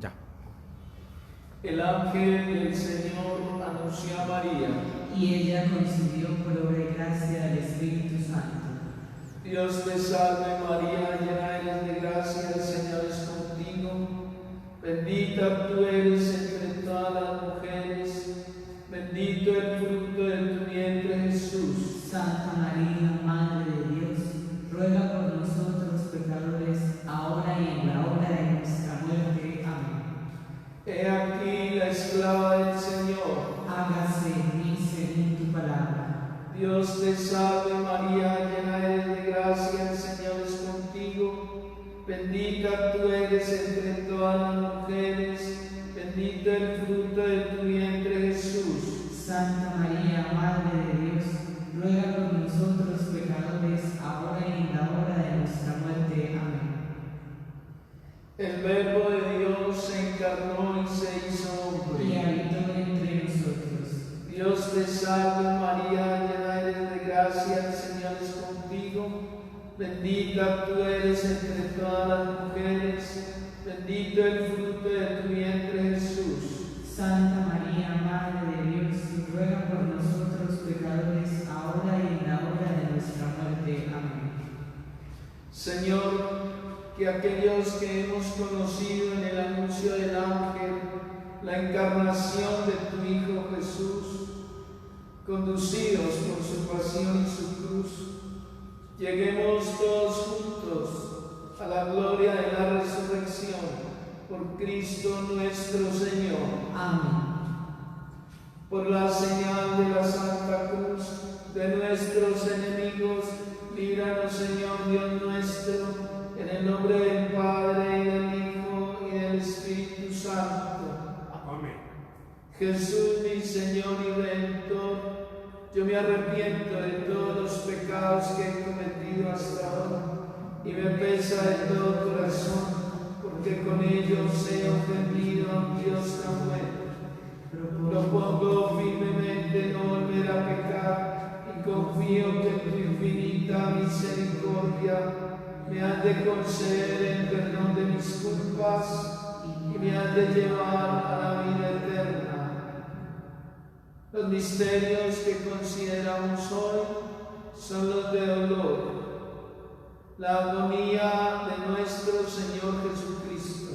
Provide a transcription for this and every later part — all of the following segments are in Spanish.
Ya. El ángel del Señor anunció a María. Y ella concibió por obra y gracia del Espíritu Santo. Dios te salve María, llena eres de gracia, el Señor es contigo. Bendita tú eres entre todas las mujeres, bendito el fruto de tu vientre Jesús. Santa María, Madre de Dios, ruega por nosotros pecadores, ahora y en la hora de nuestra muerte. Amén. He aquí la esclava del Señor. Hágase en mí según tu palabra. Dios te salve María, llena eres de gracia, el Señor es contigo. Bendita tú eres entre todas las mujeres, bendito el fruto de tu vientre Jesús. Santa María, Madre de Dios, ruega por nosotros pecadores, ahora y en la hora de nuestra muerte. Amén. El Verbo de Dios se encarnó y se hizo hombre. Y habitó entre nosotros. Dios te salve María, llena eres de gracia, el Señor es contigo. Bendita tú eres entre todas las mujeres, bendito el fruto de tu vientre Jesús. Santa María, Madre de Dios, ruega por nosotros pecadores, ahora y en la hora de nuestra muerte. Amén. Señor, que aquellos que hemos conocido en el anuncio del ángel la encarnación de tu Hijo Jesús, conducidos por su pasión y su cruz, lleguemos todos juntos a la gloria de la resurrección por Cristo nuestro Señor. Amén. Por la señal de la Santa Cruz de nuestros enemigos, líbranos, Señor Dios nuestro, en el nombre del Padre, y del Hijo, y del Espíritu Santo. Amén. Jesús, mi Señor y Redentor, yo me arrepiento de todos los pecados que he cometido hasta ahora, y me pesa de todo corazón, porque con ellos he ofendido a un Dios tan bueno. Propongo firmemente no volver a pecar, y confío que tu infinita misericordia me has de conceder el perdón de mis culpas y me has de llevar a la vida eterna. Los misterios que consideramos hoy son los de dolor, la agonía de nuestro Señor Jesucristo.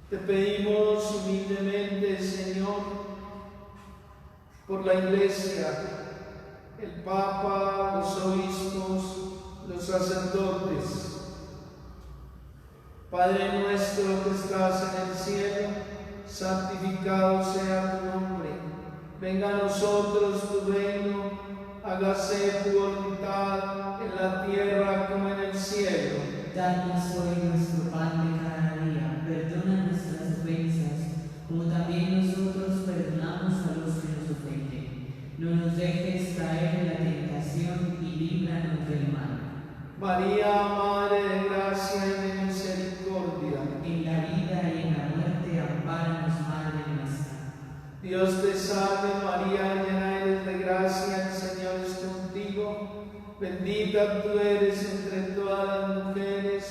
Te pedimos humildemente, Señor, por la Iglesia, el Papa, los obispos, los sacerdotes. Padre nuestro que estás en el cielo, santificado sea tu nombre. Venga a nosotros tu reino, hágase tu voluntad en la tierra como en el cielo. Danos hoy nuestro pan de cada día, perdona nuestras ofensas, como también nosotros perdonamos a los que nos ofenden. No nos dejes caer en la tentación y líbranos del mal. María, Madre de gracia y de misericordia, En la vida y en la muerte, ampáranos, Madre nuestra. Dios te salve María, llena eres de gracia, el Señor es contigo. Bendita tú eres entre todas las mujeres,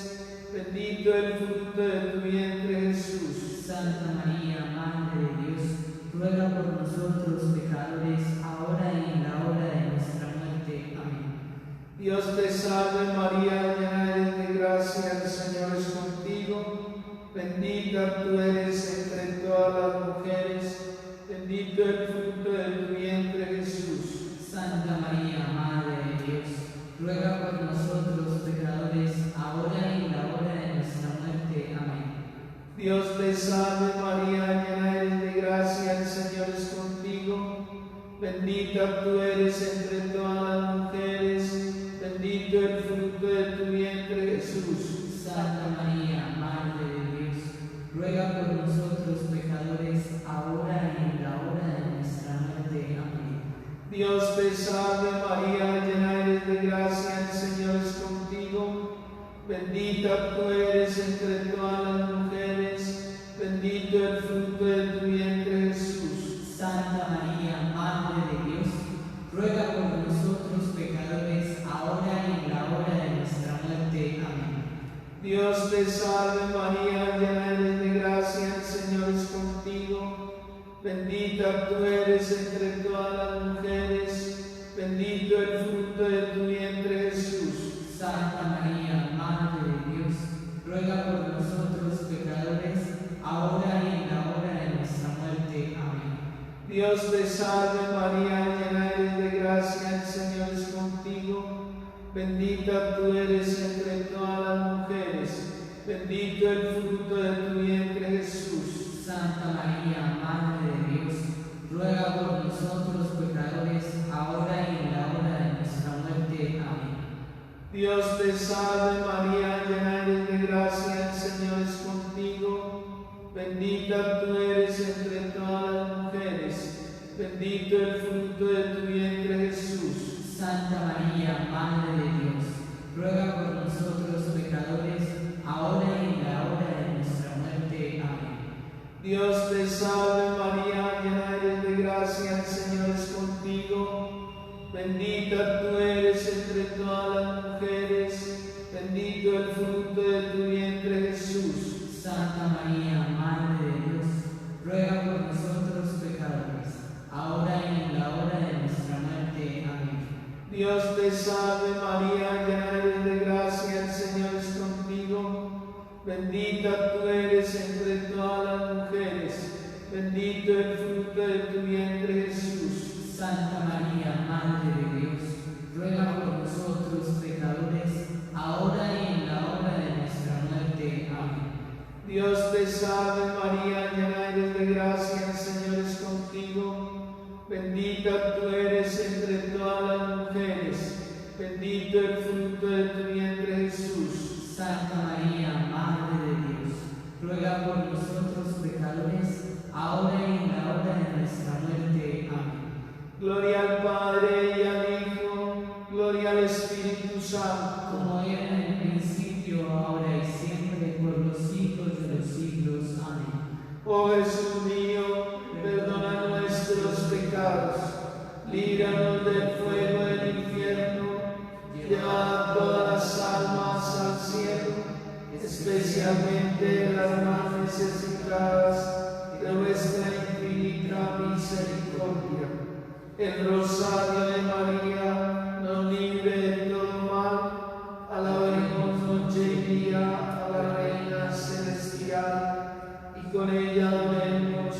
bendito el fruto de tu vientre Jesús. Santa María, Madre de Dios, ruega por nosotros pecadores, ahora y en la hora de nuestra muerte. Amén. Dios te salve María, llena eres de gracia, el Señor es contigo. Bendita tú eres entre todas las mujeres, bendito el fruto de tu vientre Jesús. Santa María, Madre de Dios, ruega por nosotros pecadores, ahora y en la hora de nuestra muerte. Amén. Dios te salve María, llena eres de gracia, el Señor es contigo. Bendita tú eres entre todas las mujeres, bendito el fruto de tu vientre Jesús. Santa María, Madre de Dios, ruega por nosotros pecadores, ahora y en la hora de nuestra muerte. Amén. Dios te salve María, llena eres de gracia, el Señor es contigo. Bendita tú eres entre todas las mujeres, bendito el fruto de tu vientre Jesús. Santa María, Madre de Dios, ruega por nosotros pecadores, ahora y en la hora de nuestra muerte. Amén. Dios te salve María, llena eres de gracia, pecadores, ahora y en la hora de nuestra muerte. Amén. Dios te salve María, llena eres de gracia, el Señor es contigo. Bendita tú eres entre todas las mujeres, bendito el fruto de tu vientre Jesús. Santa María, Madre de Dios, ruega por nosotros pecadores, ahora y en la hora de nuestra muerte. Amén. Dios te salve María, llena eres de gracia, el Señor es contigo. Bendita tú eres entre todas las mujeres, bendito el fruto de tu vientre Jesús. Santa María, Madre de Dios, ruega por nosotros pecadores, ahora y en la hora de nuestra muerte. Amén. Dios te salve María, llena eres de gracia, el Señor es contigo. Bendita tú eres entre todas las mujeres, bendito el fruto de tu vientre Jesús. Santa María, Madre de Dios, ruega por nosotros pecadores, ahora y en la hora de nuestra muerte. Amén. Dios te salve María, llena eres de gracia, el Señor es contigo. Bendita tú eres entre todas las mujeres, bendito el fruto de tu vientre Jesús. Santa María, Madre de Dios, ruega por nosotros pecadores, ahora y en la hora de nuestra muerte. Amén. Dios te salve María, llena eres de gracia, el Señor es contigo. Bendita tú eres entre todas las mujeres, bendito el fruto de tu vientre Jesús. Santa María, Madre de Dios, ruega por nosotros pecadores, ahora y en la hora de nuestra muerte. Amén. Gloria al Padre y al Hijo, gloria al Espíritu Santo. Como era en el principio, ahora y siempre, por los siglos de los siglos. Amén. Oh Jesús mío, perdona nuestros pecados, líbranos del fuego del infierno, lleva a todas las almas al cielo, especialmente las más necesitadas de vuestra infinita misericordia. El rosario de María nos libre de todo mal. Alabemos noche y día a la Reina Celestial, y con ella adoremos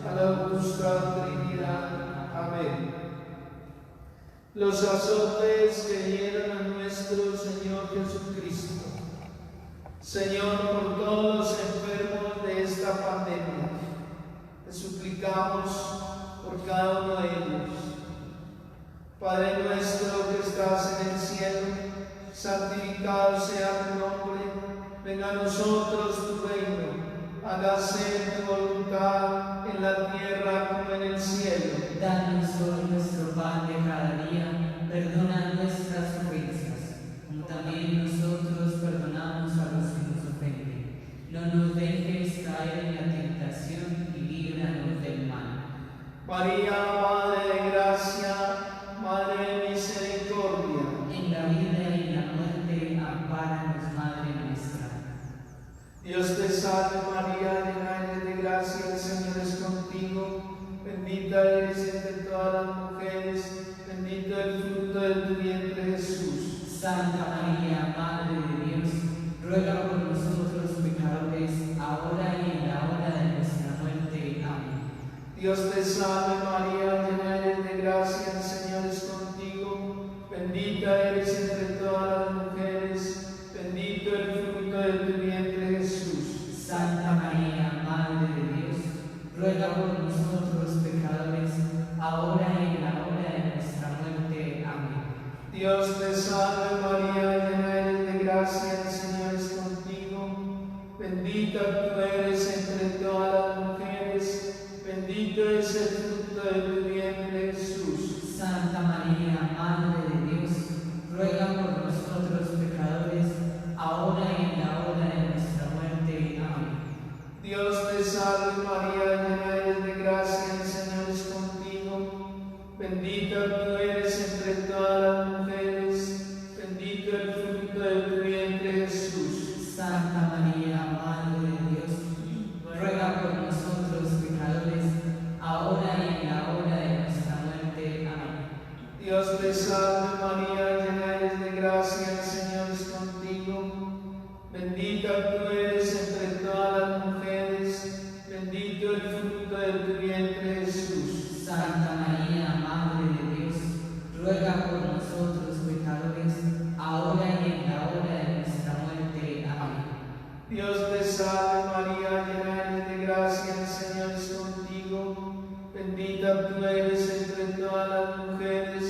a la augusta Trinidad. Amén. Los azotes que dieron a nuestro Señor Jesucristo. Señor, por todos los enfermos de esta pandemia, te suplicamos por cada uno de ellos. Padre nuestro que estás en el cielo, santificado sea tu nombre, venga a nosotros tu reino, hágase tu voluntad en la tierra como en el cielo. Danos hoy nuestro pan de cada día, perdona nuestras ofensas, como también nosotros perdonamos a los que nos ofenden. No nos dejes caer en la tentación y líbranos del mal. María, Madre de gracia, Madre de misericordia, En la vida y en la muerte, ampáranos, Madre nuestra. Dios te salve María, llena eres de gracia, el Señor es contigo. Bendita eres entre todas las mujeres, bendito el fruto de tu vientre Jesús. Santa María, Madre de Dios, ruega por nosotros pecadores, ahora y en la hora de nuestra muerte. Amén. Dios te salve María, llena eres de gracia, el Señor es contigo. Bendita eres entre todas las mujeres, bendito el fruto de tu vientre Jesús. Santa María, Madre de Dios, ruega por nosotros pecadores, ahora y en la hora de nuestra muerte. Amén. Dios te salve María, llena eres de gracia, el Señor es contigo. Bendita tú eres entre todas las mujeres, bendito es el fruto de tu vientre Jesús. Santa María, Madre de Dios, ruega por nosotros pecadores, ahora y en la hora de nuestra muerte. Amén. Dios te salve María, llena eres de gracia, el Señor es contigo. Bendita tú eres entre todas las mujeres, bendito el fruto de tu vientre Jesús. Santa María, Madre de Dios, ruega por nosotros pecadores, ahora y en la hora de nuestra muerte. Amén. Dios te salve María, llena eres de gracia, el Señor es contigo. Bendita tú eres entre todas las mujeres, bendita tú eres entre todas las mujeres,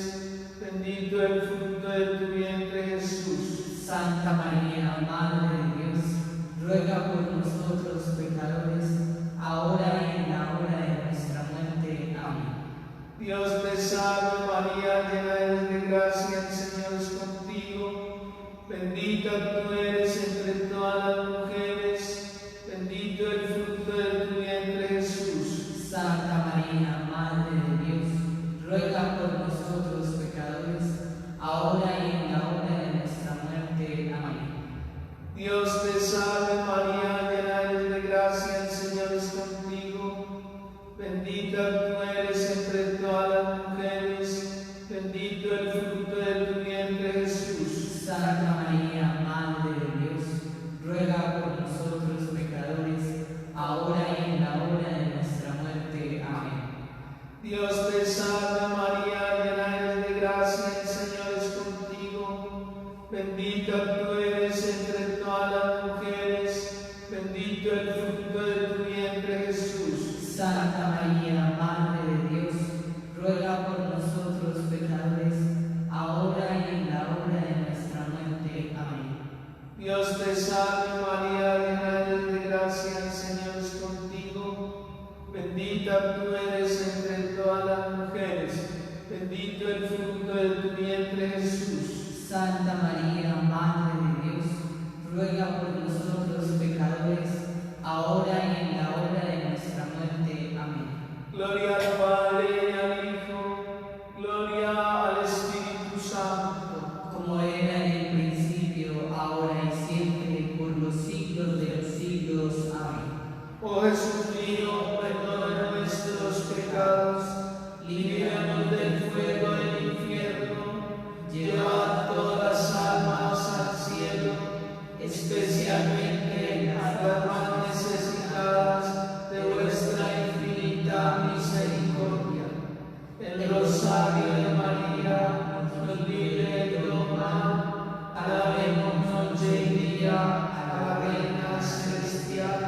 bendito el fruto de tu vientre Jesús. Santa María, Madre de Dios, ruega por nosotros pecadores, ahora y en la hora de nuestra muerte. Amén. Dios te salve María, llena eres de gracia, el Señor es contigo. Bendita tú eres entre todas las mujeres, bendito el fruto de tu vientre Jesús. Santa María, Madre de Dios, ruega por nosotros pecadores, ahora y en la hora de nuestra muerte. Amén. Dios te salve María, llena eres de gracia, el Señor es contigo. Bendita tú eres entre todas las mujeres, bendito el fruto de tu vientre Jesús. Santa María, Madre de Dios, ruega por nosotros pecadores, ahora y en la hora de nuestra muerte. Amén. Dios te salve María, llena eres de gracia, el Señor es contigo. Bendita tú eres entre todas las mujeres, bendito el fruto de tu vientre Jesús. Santa María, Madre de Dios, ruega por nosotros pecadores, ahora y en la hora de nuestra muerte. Amén. Dios te salve María, llena eres de gracia, el Señor es contigo. Bendita tú eres entre todas las mujeres, bendito el fruto de tu vientre Jesús. Santa María, Madre de Dios, ruega por nosotros pecadores, ahora y en la hora de nuestra muerte. Amén. Gloria al Padre y al Hijo, gloria al Espíritu Santo, Como era en el principio, ahora y siempre, por los siglos de los siglos. Amén. oh Jesús mío, perdona nuestros pecados, líbranos del fuego del infierno, lleva todas las almas al cielo, especialmente a las más necesitadas de vuestra infinita misericordia. El rosario de María nos libre de todo mal, alabemos noche y día a la Reina Celestial,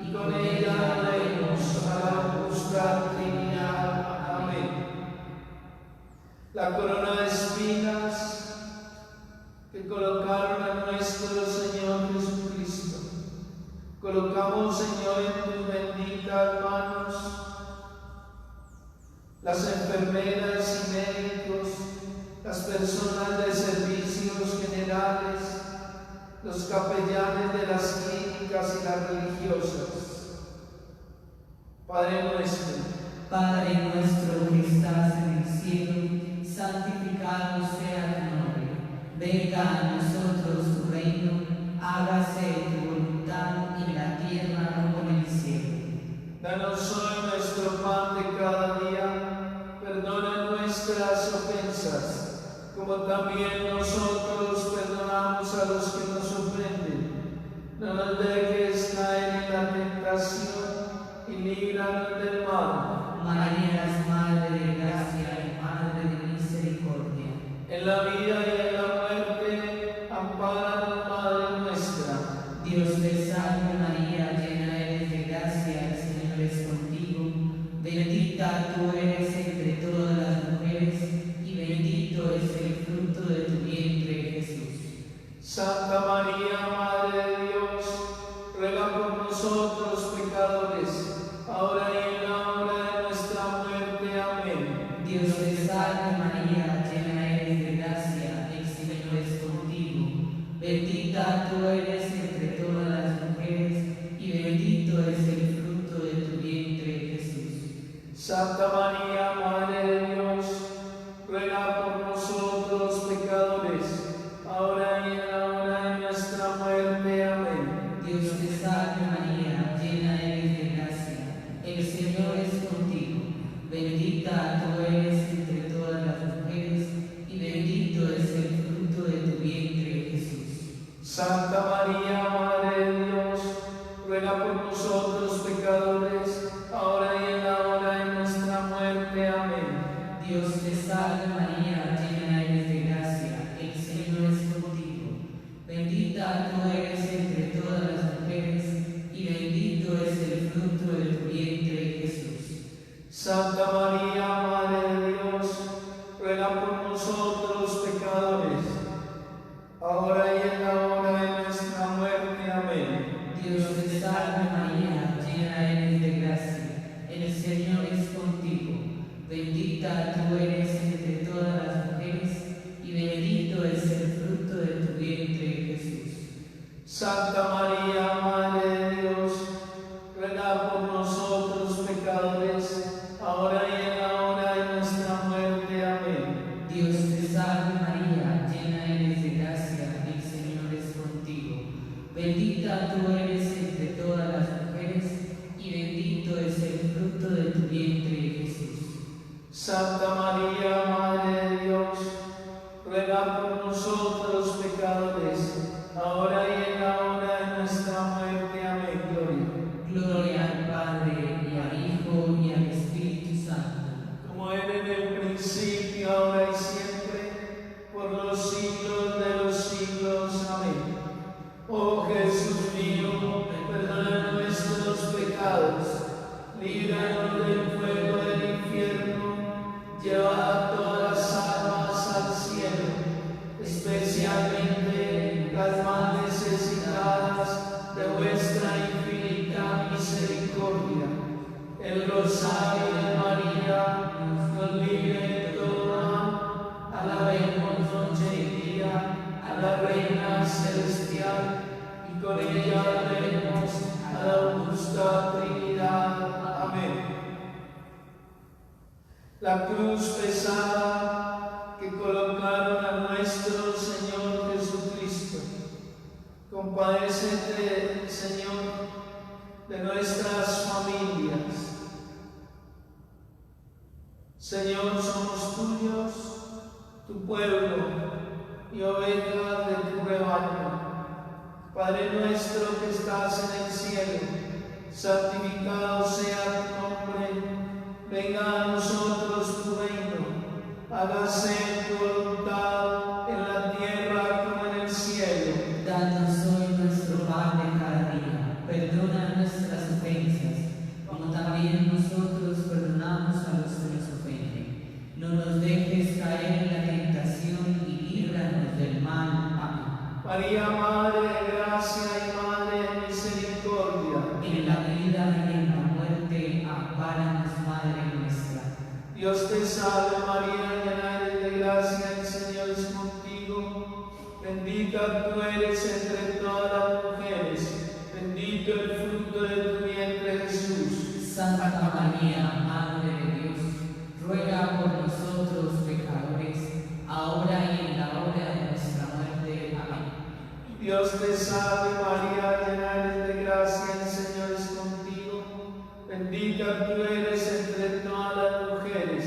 y con ella alabemos a la justa Trinidad. Amén. La corona de espinas que colocaron a nuestro Señor Jesucristo, colocamos, Señor, en tus benditas manos las enfermeras y médicos, las personas de servicios generales, los capellanes de las clínicas y las religiosas. Padre nuestro que estás en el cielo, santificado sea tu nombre. Venga a nosotros tu reino, hágase tu voluntad en la tierra como en el cielo. Danos hoy nuestro pan de cada día, perdona nuestras ofensas, como también nosotros perdonamos a los que nos ofenden. No nos dejes caer en la tentación y líbranos del mal. María es Madre de gracia y Madre de misericordia. En la vida y en la muerte, ampáranos, Madre nuestra. Dios te salve María, llena eres de gracia, el Señor es contigo. Bendita tú eres entre todas las mujeres, y bendito es el fruto de tu vientre, Jesús. Santa María, Madre de Dios, ruega por nosotros pecadores, ahora y en la hora de nuestra muerte. Amén. Dios te salve María, llena eres de gracia, el Señor es contigo. Bendita tú eres entre todas las mujeres, y bendito es el fruto de tu vientre, Jesús. Santa María, Madre de Dios, ruega por nosotros pecadores, ahora y en la hora de nuestra muerte. Amén. Dios te salve María, llena eres de gracia, el Señor es contigo. Bendita tú eres entre todas las mujeres, y bendito es el fruto de tu vientre, Jesús. Santa María, Madre de Dios, ruega por nosotros pecadores, ahora y en la hora de nuestra muerte. Amén. Dios te salve María, llena eres de gracia, el Señor es contigo. Bendita tú eres entre todas las mujeres, y bendito es el fruto de tu vientre, Jesús. Santa María, ruega por nosotros pecadores, ahora y en la hora de nuestra muerte. Amén. Dios te salve María, llena eres de gracia, el Señor es contigo. Bendita tú eres entre todas las mujeres, y bendito es el fruto de tu vientre, Jesús. Santa María, Madre de Dios, ruega por nosotros pecadores, ahora y en la hora de nuestra muerte. Amén. Gloria al Padre, y al Hijo, y al Espíritu Santo. Como era en el principio, ahora y siempre, por los siglos de los siglos. Amén. Oh Jesús mío, perdona nuestros pecados, líbranos del fuego del infierno, lleva a todas las almas al cielo, especialmente las más necesitadas de vuestra infinita misericordia. El rosario de María nos libre de todo mal. Alabemos noche y día a la Reina Celestial, y con ella alabemos a la augusta Trinidad. Amén. La cruz pesada que colocaron a nuestro Señor Jesucristo. Compadécete, Señor, de nuestras familias. Señor, somos tuyos, tu pueblo y ovejas de tu rebaño. Padre nuestro que estás en el cielo, santificado sea tu nombre. Venga a nosotros tu reino, hágase tu voluntad en la tierra como en el cielo. Danos hoy nuestro pan de cada día, perdona nuestras ofensas, como también nosotros perdonamos a los que nos ofenden. No nos dejes caer en la tentación y líbranos del mal. Amén. María, Madre de gracia y Madre de misericordia, En la vida y en la muerte, ampáranos, Madre nuestra. Dios te salve María, llena eres de gracia, el Señor es contigo. Bendita tú eres entre todas las mujeres, bendito el fruto de tu vientre Jesús. Santa María, Madre de Dios, ruega por nosotros pecadores, ahora y en la hora de nuestra muerte. Amén. Dios te salve María, llena eres de gracia, el Señor es contigo. Bendita tú eres entre todas las mujeres,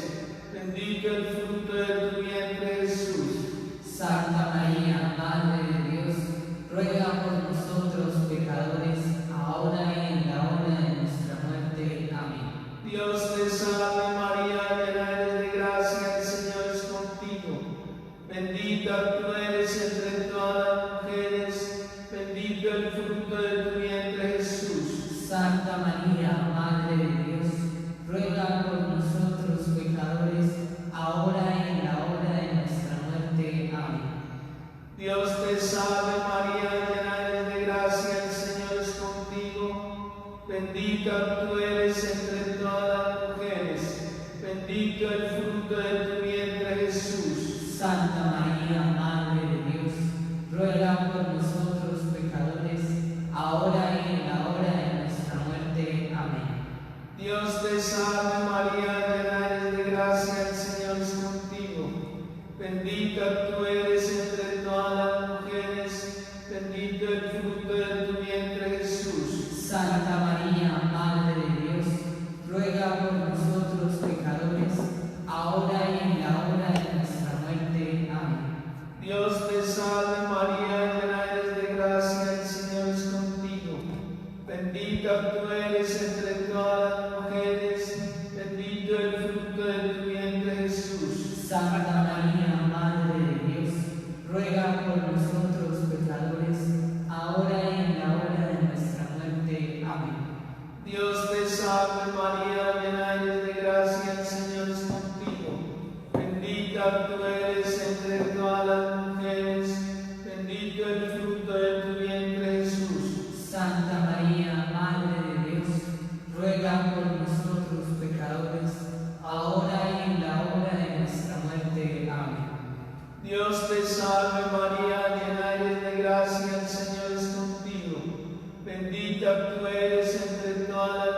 bendito el fruto de tu vientre Jesús. Santa María, Madre de Dios, ruega por nosotros pecadores, ahora y en la hora de nuestra muerte. Amén. Dios te salve María, llena eres de gracia, el Señor es contigo. Bendita tú eres entre todas las mujeres, bendito el fruto de tu vientre Jesús. Santa María, Madre de Dios, ruega por nosotros pecadores, ahora y en la hora de nuestra muerte. Amén. Dios te salve María, llena eres de gracia, el Señor es contigo. Bendita tú eres entre todas las mujeres, bendito el fruto de tu vientre Jesús. Santa María, Madre de Dios, ruega por nosotros pecadores, ahora y en la hora de nuestra muerte. Amén. Dios te salve María, llena eres de gracia, el Señor es contigo. Bendita tú eres entre todas las mujeres, bendito el fruto de tu vientre Jesús. Santa María, Madre de Dios, ruega por nosotros pecadores, ahora y en la hora de nuestra muerte. Amén. Dios te salve María, llena eres de gracia, el Señor es contigo. Bendita tú eres entre todas las mujeres, bendito el fruto de tu vientre Jesús. Santa María, Madre de Dios, ruega por nosotros pecadores, ahora y en la hora de nuestra muerte. Amén. Dios te salve María, llena eres de gracia, el Señor es contigo. Bendita tú eres entre todas las mujeres, bendito el fruto de tu vientre Jesús. Santa María, Madre de Dios, ruega por nosotros pecadores, ahora y en la hora de nuestra muerte. Amén. Dios te salve María, llena eres de gracia, el Señor es contigo. Bendita tú eres entre todas las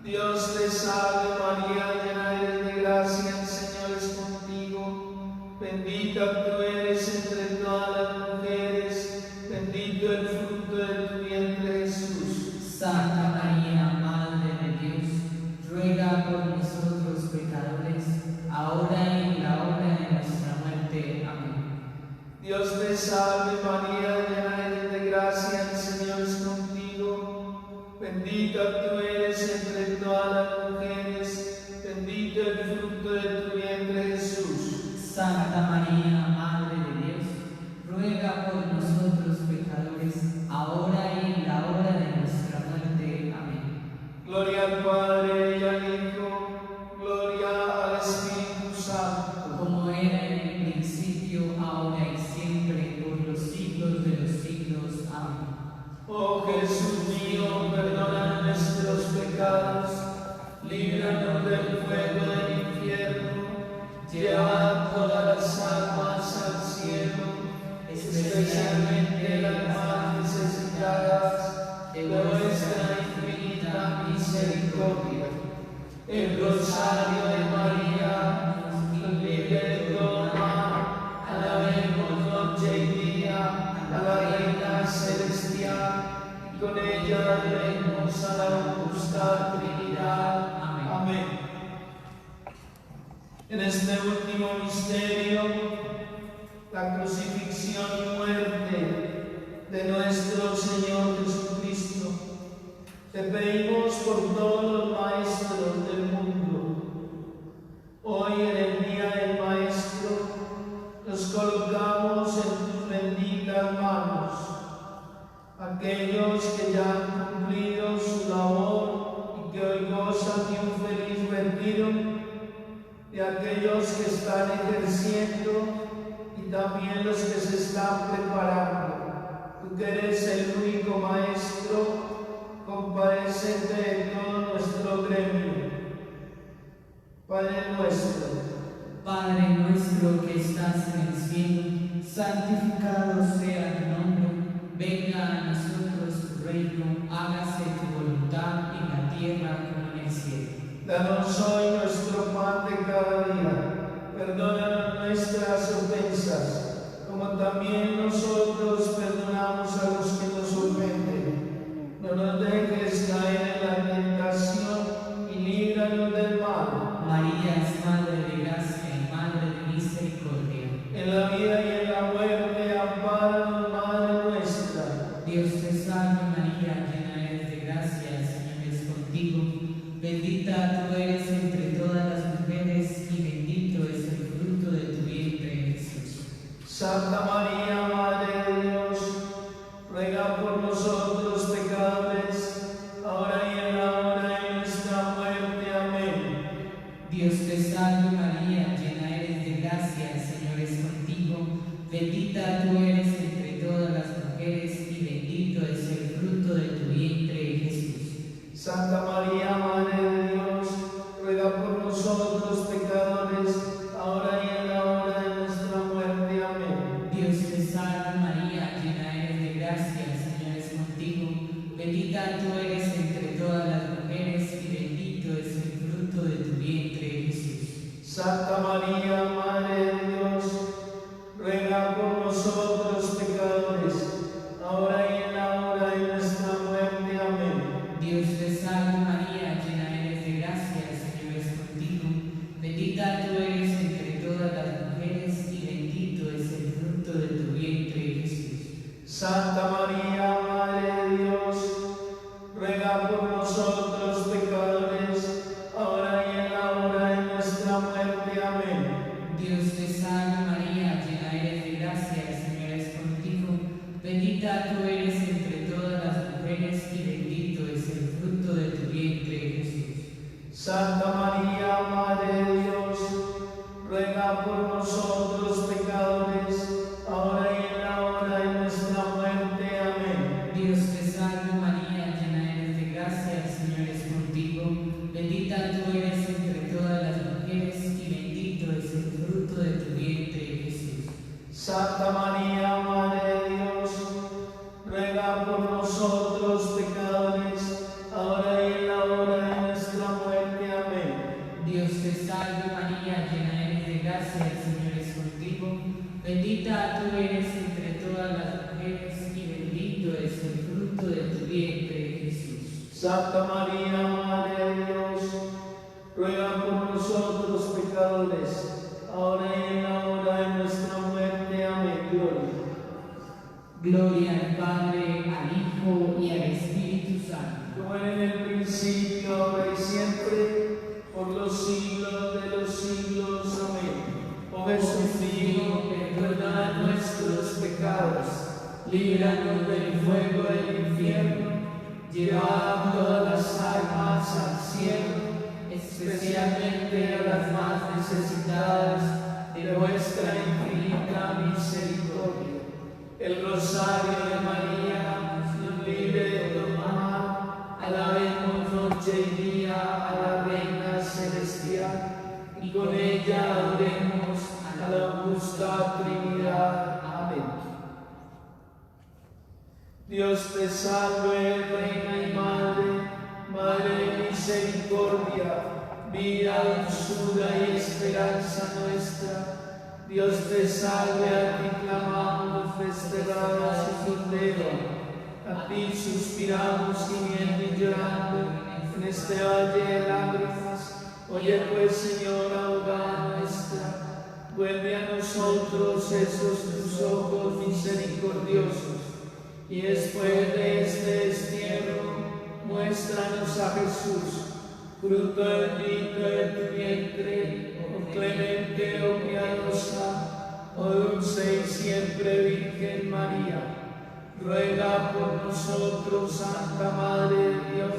Dios te salve María, llena eres de gracia, el Señor es contigo. Bendita tú eres entre todas las mujeres, bendito el fruto de tu vientre Jesús. Santa María, Madre de Dios, ruega por nosotros pecadores, ahora y en la hora de nuestra muerte. Amén. Dios te salve María, llena eres de gracia, el Señor es contigo. Bendita tú eres entre todas las mujeres, bendito el fruto de tu vientre Jesús. Santa María, Madre de Dios, ruega por nosotros pecadores, ahora y en la hora de nuestra muerte. Amén. Gloria al Padre y al Hijo, gloria al Espíritu Santo. Como era en el principio, ahora y siempre, por los siglos de los siglos. Amén. Oh Jesús mío, perdona nuestros pecados, líbranos del fuego del infierno, lleva todas las almas al cielo, especialmente las más necesitadas de nuestra infinita misericordia. El rosario de María nos libre de todo mal, alabemos noche y día a la Reina Celestial, y con ella alabemos a la justa Trinidad. Amén. En este último misterio, la crucifixión y muerte de nuestro Señor Jesucristo, te pedimos por todos los maestros del mundo. Hoy, en el Día del Maestro, nos colocamos en tus benditas manos, aquellos que ya han cumplido su labor y que hoy gozan de un feliz retiro, y aquellos que están ejerciendo y también los que se están preparando. Tú que eres el único Maestro, compadécete de todo nuestro gremio. Padre nuestro, Padre nuestro que estás en el cielo, santificado sea tu nombre. Venga a nosotros tu reino, hágase tu voluntad en la tierra como en el cielo. danos hoy nuestro pan de cada día. Perdónanos nuestras ofensas, como también nosotros perdonamos a los que nos ofenden. No nos dejes caer en la tentación y líbranos del mal. María es Madre de gracia y Madre de misericordia. En la vida y en la muerte, ampáranos, Madre nuestra. Dios te salve María, llena eres de gracia, el Señor es contigo. Bendita tú eres entre todas las mujeres y bendito es el fruto de tu vientre, Jesús. Santa María, Madre de Dios, ruega por nosotros pecadores, ahora y en la hora de nuestra muerte. Amén. Dios te salve María, llena eres de gracia, el Señor es contigo. Bendita tú eres entre todas las mujeres y bendito es el fruto de tu vientre, Jesús. Santa María, Madre de Dios, ruega por nosotros pecadores, ahora y en la hora de nuestra muerte. Amén. Dios te salve María, llena eres de gracia, el Señor es contigo. Bendita tú eres entre todas las mujeres y bendito es el fruto de tu vientre, Jesús. Santa María, Madre de Dios, ruega por nosotros pecadores, ahora y en la hora de nuestra muerte. Amén. Dios te salve María, llena eres de gracia, el Señor es contigo. Bendita tú eres entre todas las mujeres y bendito es el fruto de tu vientre, Jesús. Santa María, Madre de Dios, ruega por nosotros pecadores, ahora y en la hora de nuestra muerte. Amén. Dios te salve María, llena eres de gracia, el Señor es contigo. Bendita tú eres entre todas las mujeres y bendito es el fruto de tu vientre, Jesús. Santa María, Madre de Dios, ruega por nosotros pecadores, ahora y en la hora de nuestra muerte. Amén. Dios te salve María, llena eres de gracia, el Señor es contigo. Bendita tú eres entre todas las mujeres y bendito es el fruto de tu vientre, Jesús. Santa María, Madre de Dios, ruega por nosotros pecadores, ahora y en la hora de nuestra salve María, llena eres de gracia, el Señor es contigo. Bendita tú eres entre todas las mujeres y bendito es el fruto de tu vientre, Jesús. Santa María, Madre de Dios, ruega por nosotros pecadores, ahora y en la hora de nuestra muerte. Amén. Gloria al Padre, al Hijo y al Espíritu Santo. Como era en el principio, ahora y siempre, por los siglos de los siglos. Amén. Oh Jesús mío, perdona nuestros pecados, líbranos del fuego del infierno, lleva todas las almas al cielo, especialmente a las más necesitadas de vuestra infinita misericordia. El rosario de María nos libre de todo mal, alabemos noche y día a la Reina Celestial, y con ella adoremos a la augusta Trinidad. Amén. Dios te salve, Reina y Madre, Madre de misericordia, vida, dulzura y esperanza nuestra. Dios te salve, a ti clamamos desterrados y solteros, a ti suspiramos gimiendo y llorando en este valle de lágrimas. Oye pues, Señor, abogada nuestra, vuelve a nosotros esos tus ojos misericordiosos, y después de este destierro, muéstranos a Jesús, fruto bendito de tu vientre, oh clemente, oh piadosa, oh dulce y siempre Virgen María. Ruega por nosotros, Santa Madre de Dios,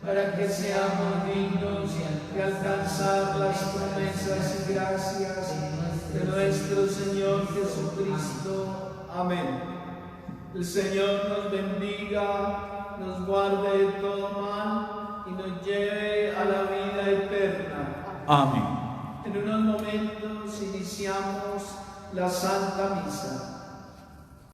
para que seamos dignos de alcanzar las promesas y gracias de nuestro Señor Jesucristo. Amén. El Señor nos bendiga, nos guarde de todo mal y nos lleve a la vida eterna. Amén. En unos momentos iniciamos la Santa Misa.